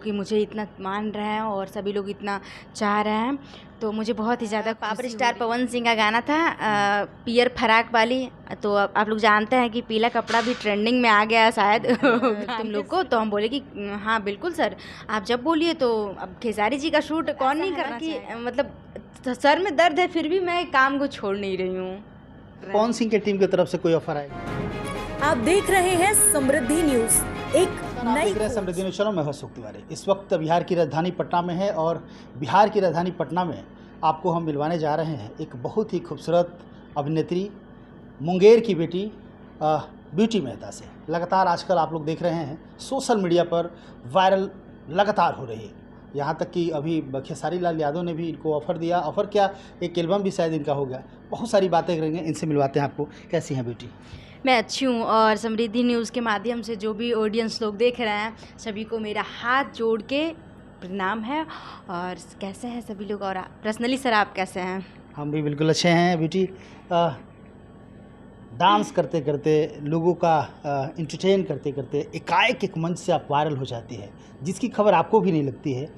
कि मुझे इतना मान रहे हैं और सभी लोग इतना चाह रहे हैं, तो मुझे बहुत ही ज़्यादा पावर स्टार पवन सिंह का गाना था पियर फराक वाली। तो आप लोग जानते हैं कि पीला कपड़ा भी ट्रेंडिंग में आ गया है शायद तुम लोग को। तो हम बोले कि हाँ बिल्कुल सर, आप जब बोलिए। तो अब खेसारी जी का शूट कौन नहीं करना कि मतलब सर में दर्द है फिर भी मैं काम को छोड़ नहीं रही हूँ। पवन सिंह की टीम की तरफ से कोई ऑफर आएगा? आप देख रहे हैं समृद्धि न्यूज, एक नई समृद्धि न्यूज चैनल में हर्ष तिवारी। इस वक्त बिहार की राजधानी पटना में है और बिहार की राजधानी पटना में आपको हम मिलवाने जा रहे हैं एक बहुत ही खूबसूरत अभिनेत्री, मुंगेर की बेटी ब्यूटी मेहता से। लगातार आजकल आप लोग देख रहे हैं सोशल मीडिया पर वायरल लगातार हो रही है, यहाँ तक कि अभी खेसारी लाल यादव ने भी इनको ऑफ़र दिया। ऑफ़र क्या, एक एल्बम भी शायद इनका हो गया। बहुत सारी बातें करेंगे, इनसे मिलवाते हैं आपको। कैसी हैं बेटी? मैं अच्छी हूँ और समृद्धि न्यूज़ के माध्यम से जो भी ऑडियंस लोग देख रहे हैं सभी को मेरा हाथ जोड़ के प्रणाम है। और कैसे हैं सभी लोग? और पर्सनली सर आप कैसे हैं? हम भी बिल्कुल अच्छे हैं बेटी। डांस करते करते, लोगों का इंटरटेन करते करते एकाएक एक मंच से आप वायरल हो जाती है, जिसकी खबर आपको भी नहीं लगती है।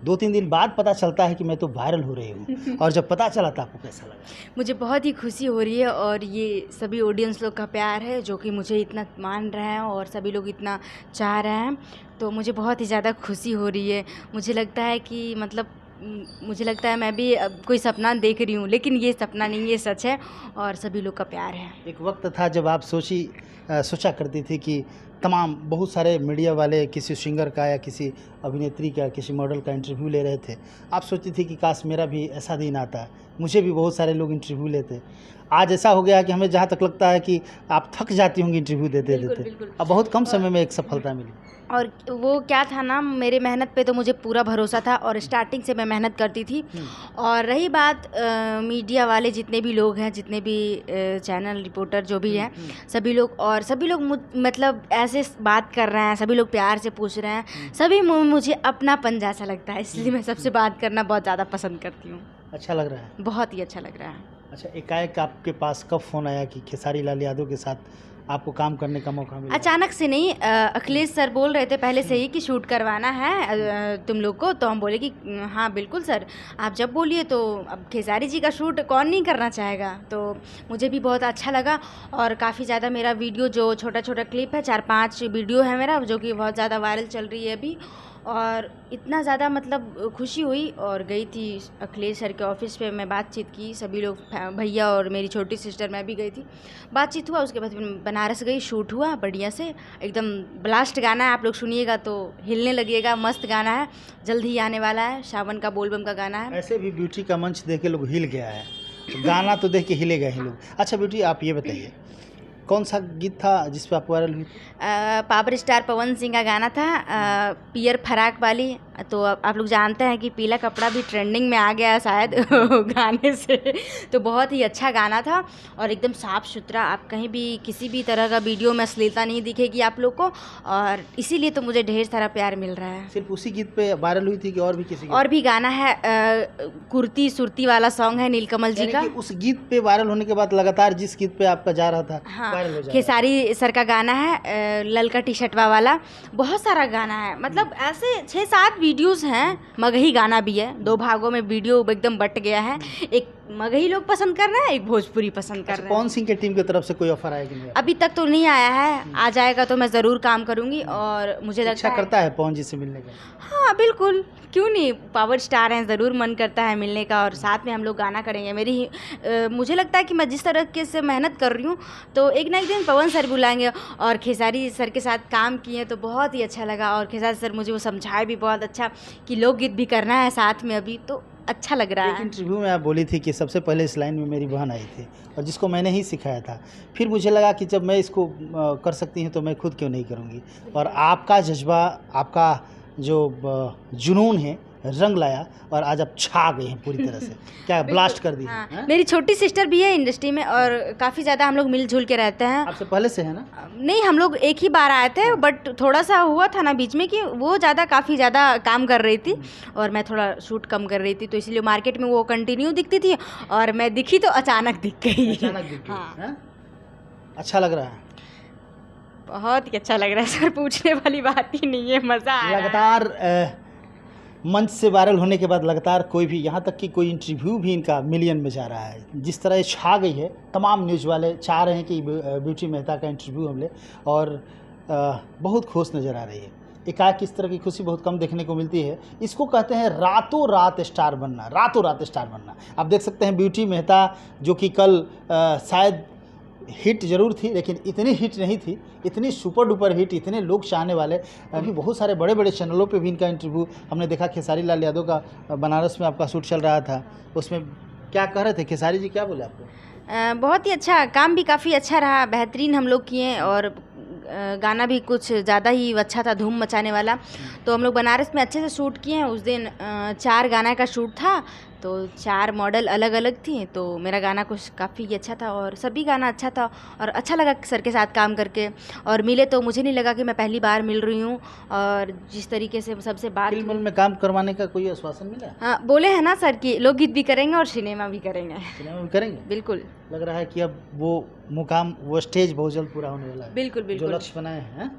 2-3 दिन बाद पता चलता है कि मैं तो वायरल हो रही हूँ। और जब पता चला था आपको कैसा लगा? मुझे बहुत ही खुशी हो रही है और ये सभी ऑडियंस लोग का प्यार है जो कि मुझे इतना मान रहे हैं और सभी लोग इतना चाह रहे हैं, तो मुझे बहुत ही ज़्यादा खुशी हो रही है। मुझे लगता है कि मतलब मुझे लगता है मैं भी अब कोई सपना देख रही हूँ, लेकिन ये सपना नहीं, ये सच है और सभी लोग का प्यार है। एक वक्त था जब आप सोचा करती थी कि तमाम बहुत सारे मीडिया वाले किसी सिंगर का या किसी अभिनेत्री का, किसी मॉडल का इंटरव्यू ले रहे थे। आप सोचती थी कि काश मेरा भी ऐसा दिन आता, मुझे भी बहुत सारे लोग इंटरव्यू लेते। आज ऐसा हो गया कि हमें जहाँ तक लगता है कि आप थक जाती होंगी इंटरव्यू देते देते। अब बहुत कम समय में एक सफलता मिली। और वो क्या था ना, मेरे मेहनत पे तो मुझे पूरा भरोसा था और स्टार्टिंग से मैं मेहनत करती थी। और रही बात मीडिया वाले जितने भी लोग हैं, जितने भी चैनल रिपोर्टर जो भी हैं, सभी लोग मतलब ऐसे बात कर रहे हैं, सभी लोग प्यार से पूछ रहे हैं, सभी मुझे अपनापन जैसा लगता है, इसलिए मैं सबसे बात करना बहुत ज़्यादा पसंद करती हूँ। अच्छा लग रहा है? बहुत ही अच्छा लग रहा है। अच्छा, एकाएक आपके पास कब फ़ोन आया कि खेसारी लाल यादव के साथ आपको काम करने का मौका मिला? अचानक से नहीं, अखिलेश सर बोल रहे थे पहले से ही कि शूट करवाना है तुम लोग को। तो हम बोले कि हाँ बिल्कुल सर, आप जब बोलिए। तो अब खेसारी जी का शूट कौन नहीं करना चाहेगा। तो मुझे भी बहुत अच्छा लगा और काफ़ी ज़्यादा मेरा वीडियो जो छोटा छोटा क्लिप है, 4-5 वीडियो है मेरा, जो कि बहुत ज़्यादा वायरल चल रही है अभी। और इतना ज़्यादा मतलब खुशी हुई। और गई थी अखिलेश सर के ऑफिस पे, मैं बातचीत की, सभी लोग, भैया और मेरी छोटी सिस्टर, मैं भी गई थी, बातचीत हुआ। उसके बाद बनारस गई, शूट हुआ बढ़िया से, एकदम ब्लास्ट गाना है, आप लोग सुनिएगा तो हिलने लगिएगा, मस्त गाना है, जल्द ही आने वाला है, सावन का बोलबम का गाना है। ऐसे भी ब्यूटी का मंच देख के लोग हिल गया है, तो गाना तो देख के हिलेगा ही लोग। अच्छा ब्यूटी, आप ये बताइए कौन सा गीत था जिस पे आप वायरल हुई? पावर स्टार पवन सिंह का गाना था पियर फराक वाली। तो आप लोग जानते हैं कि पीला कपड़ा भी ट्रेंडिंग में आ गया है शायद गाने से। तो बहुत ही अच्छा गाना था और एकदम साफ़ सुथरा, आप कहीं भी किसी भी तरह का वीडियो में अश्लीलता नहीं दिखेगी आप लोग को, और इसीलिए तो मुझे ढेर सारा प्यार मिल रहा है। सिर्फ उसी गीत पे वायरल हुई थी कि और भी किसी? और भी गाना है, कुर्ती सुरती वाला सॉन्ग है नीलकमल जी का। उस गीत पे वायरल होने के बाद लगातार जिस गीत पे आपका जा रहा था, हाँ, खेसारी सर का गाना है ललका टी शर्टवा वाला, बहुत सारा गाना है, मतलब ऐसे 6-7 वीडियोस हैं। मगही गाना भी है, 2 भागों में वीडियो एकदम बट गया है, एक मगही लोग पसंद कर रहे हैं, एक भोजपुरी पसंद कर रहे हैं। पवन सिंह की टीम की तरफ से कोई ऑफर आया कि नहीं? अभी तक तो नहीं आया है, आ जाएगा तो मैं ज़रूर काम करूंगी। और मुझे लगता है करता है पवन जी से मिलने का? हाँ बिल्कुल, क्यों नहीं, पावर स्टार हैं, ज़रूर मन करता है मिलने का और साथ में हम लोग गाना करेंगे। मुझे लगता है कि मैं जिस तरह से मेहनत कर रही हूँ तो एक ना एक दिन पवन सर बुलाएंगे। और खेसारी सर के साथ काम किए तो बहुत ही अच्छा लगा, और खेसारी सर मुझे वो समझाए भी बहुत अच्छा कि लोकगीत भी करना है साथ में, अभी तो अच्छा लग रहा है। इंटरव्यू में आप बोली थी कि सबसे पहले इस लाइन में मेरी बहन आई थी और जिसको मैंने ही सिखाया था। फिर मुझे लगा कि जब मैं इसको कर सकती हूँ तो मैं खुद क्यों नहीं करूँगी। और आपका जज्बा, आपका जो जुनून है, रंग लाया और आज आप छा गए हैं पूरी तरह से। क्या ब्लास्ट कर दी? हाँ। मेरी छोटी सिस्टर भी है इंडस्ट्री में और काफ़ी ज़्यादा हम लोग मिलजुल के रहते हैं। आपसे पहले से है ना? नहीं, हम लोग एक ही बार आए थे, बट थोड़ा सा हुआ था ना बीच में कि वो काफ़ी ज़्यादा काम कर रही थी और मैं थोड़ा शूट कम कर रही थी, तो इसलिए मार्केट में वो कंटिन्यू दिखती थी और मैं दिखी तो अचानक दिख गई। हाँ। अच्छा लग रहा है? बहुत ही अच्छा लग रहा है सर, पूछने वाली बात ही नहीं है, मज़ा आ रहा है। लगातार मंच से वायरल होने के बाद लगातार कोई भी, यहाँ तक कि कोई इंटरव्यू भी इनका मिलियन में जा रहा है। जिस तरह ये छा गई है, तमाम न्यूज़ वाले चाह रहे हैं कि ब्यूटी मेहता का इंटरव्यू हम ले, और बहुत खुश नज़र आ रही है। एकाएक इस तरह की खुशी बहुत कम देखने को मिलती है। इसको कहते हैं रातों रात स्टार बनना, रातों रात स्टार बनना। आप देख सकते हैं ब्यूटी मेहता, जो कि कल शायद हिट ज़रूर थी, लेकिन इतनी हिट नहीं थी, इतनी सुपर डुपर हिट, इतने लोग चाहने वाले। अभी बहुत सारे बड़े बड़े चैनलों पे भी इनका इंटरव्यू हमने देखा। खेसारी लाल यादव का बनारस में आपका शूट चल रहा था, उसमें क्या कह रहे थे खेसारी जी, क्या बोले आपको? बहुत ही अच्छा काम, भी काफ़ी अच्छा रहा, बेहतरीन हम लोग किए, और गाना भी कुछ ज़्यादा ही अच्छा था, धूम मचाने वाला। तो हम लोग बनारस में अच्छे से शूट किए हैं। उस दिन 4 गाना का शूट था, तो 4 मॉडल अलग अलग थी, तो मेरा गाना कुछ काफ़ी अच्छा था और सभी गाना अच्छा था, और अच्छा लगा सर के साथ काम करके। और मिले तो मुझे नहीं लगा कि मैं पहली बार मिल रही हूँ, और जिस तरीके से सबसे बात फिल्म हुई। में काम करवाने का कोई आश्वासन मिला? हाँ, बोले हैं ना सर कि लोकगीत भी करेंगे और सिनेमा भी करेंगे। सिनेमा में करेंगे? बिल्कुल लग रहा है कि अब वो मुकाम, वो स्टेज बहुत जल्द पूरा होने वाला है। बिल्कुल जो बिल्कुल। लक्ष्य बनाए हैं।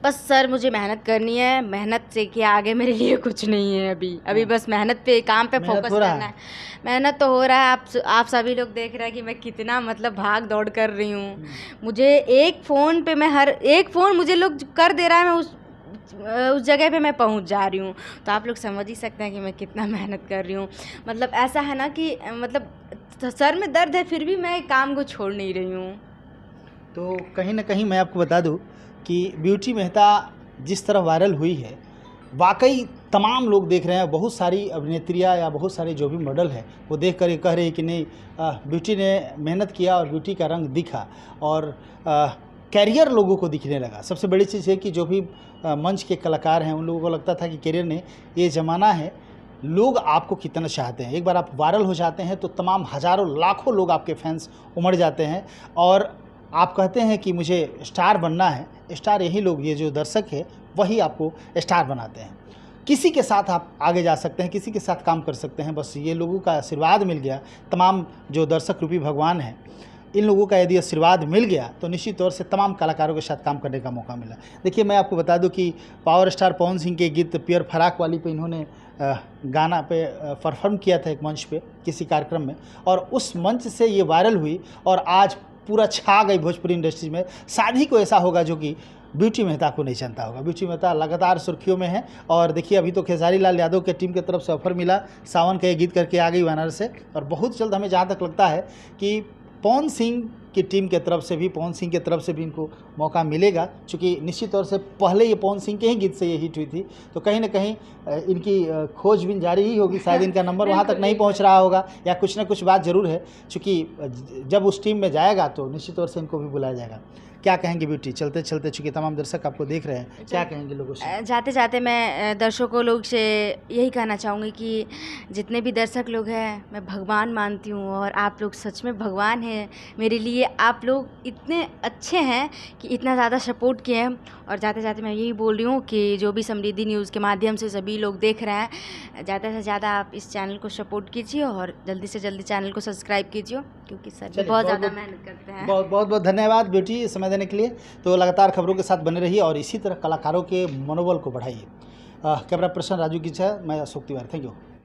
बस सर मुझे मेहनत करनी है, मेहनत से क्या आगे मेरे लिए कुछ नहीं है। अभी बस मेहनत पे, काम पे मेहनत फोकस हो रहा करना है? है। मेहनत तो हो रहा है, आप सभी लोग देख रहे हैं कि मैं कितना मतलब भाग दौड़ कर रही हूँ। मुझे एक फ़ोन पे, मैं हर एक फ़ोन मुझे लोग कर दे रहा है, मैं उस जगह पे मैं पहुंच जा रही हूँ। तो आप लोग समझ ही सकते हैं कि मैं कितना मेहनत कर रही हूँ। मतलब ऐसा है ना कि मतलब सर में दर्द है, फिर भी मैं काम को छोड़ नहीं रही हूँ। तो कहीं ना कहीं मैं आपको बता दूं कि ब्यूटी मेहता जिस तरह वायरल हुई है, वाकई तमाम लोग देख रहे हैं। बहुत सारी अभिनेत्रियां या बहुत सारे जो भी मॉडल है, वो देख कर ये कह रहे हैं कि नहीं, ब्यूटी ने मेहनत किया और ब्यूटी का रंग दिखा, और कैरियर लोगों को दिखने लगा। सबसे बड़ी चीज़ है कि जो भी मंच के कलाकार हैं, उन लोगों को लगता था कि कैरियर ने, ये ज़माना है, लोग आपको कितना चाहते हैं। एक बार आप वायरल हो जाते हैं तो तमाम हज़ारों लाखों लोग आपके फैंस उमड़ जाते हैं, और आप कहते हैं कि मुझे स्टार बनना है। स्टार यही लोग, ये जो दर्शक है, वही आपको स्टार बनाते हैं। किसी के साथ आप आगे जा सकते हैं, किसी के साथ काम कर सकते हैं, बस ये लोगों का आशीर्वाद मिल गया। तमाम जो दर्शक रूपी भगवान हैं, इन लोगों का यदि आशीर्वाद मिल गया तो निश्चित तौर से तमाम कलाकारों के साथ काम करने का मौका मिला। देखिए, मैं आपको बता दूं कि पावर स्टार पवन सिंह के गीत पियर फराक वाली पे इन्होंने गाना पे परफॉर्म किया था एक मंच पे, किसी कार्यक्रम में, और उस मंच से ये वायरल हुई और आज पूरा छा गई भोजपुरी इंडस्ट्री में। शायद ही कोई ऐसा होगा जो कि ब्यूटी मेहता को नहीं जानता होगा। ब्यूटी मेहता लगातार सुर्खियों में है, और देखिए अभी तो खेसारी लाल यादव के टीम की तरफ से ऑफर मिला, सावन का ये गीत करके आ गई बनारस से, और बहुत जल्द हमें जहाँ तक लगता है कि पवन सिंह की टीम के तरफ से भी, पवन सिंह की तरफ से भी इनको मौका मिलेगा, क्योंकि निश्चित तौर से पहले ये पवन सिंह के ही गीत से ये हिट हुई थी। तो कहीं ना कहीं इनकी खोजबीन जारी ही होगी। शायद इनका नंबर वहाँ तक नहीं पहुँच रहा होगा, या कुछ ना कुछ बात ज़रूर है, क्योंकि जब उस टीम में जाएगा तो निश्चित तौर से इनको भी बुलाया जाएगा। क्या कहेंगे ब्यूटी, चलते चलते, चूँकि तमाम दर्शक आपको देख रहे हैं, क्या कहेंगे लोगों से? जाते जाते मैं दर्शकों लोग से यही कहना चाहूँगी कि जितने भी दर्शक लोग हैं, मैं भगवान मानती हूँ, और आप लोग सच में भगवान हैं मेरे लिए। आप लोग इतने अच्छे हैं कि इतना ज़्यादा सपोर्ट किए हैं। और जाते जाते मैं यही बोल रही हूँ कि जो भी समृद्धि न्यूज़ के माध्यम से सभी लोग देख रहे हैं, ज़्यादा से ज़्यादा आप इस चैनल को सपोर्ट कीजिए, और जल्दी से जल्दी चैनल को सब्सक्राइब कीजिए, क्योंकि सर भी बहुत ज़्यादा मेहनत करते हैं। बहुत बहुत धन्यवाद ब्यूटी, समय देने के लिए। तो लगातार खबरों के साथ बने रहिए और इसी तरह कलाकारों के मनोबल को बढ़ाइए। कैमरा पर्सन राजू की, मैं अशोक तिवारी, थैंक यू।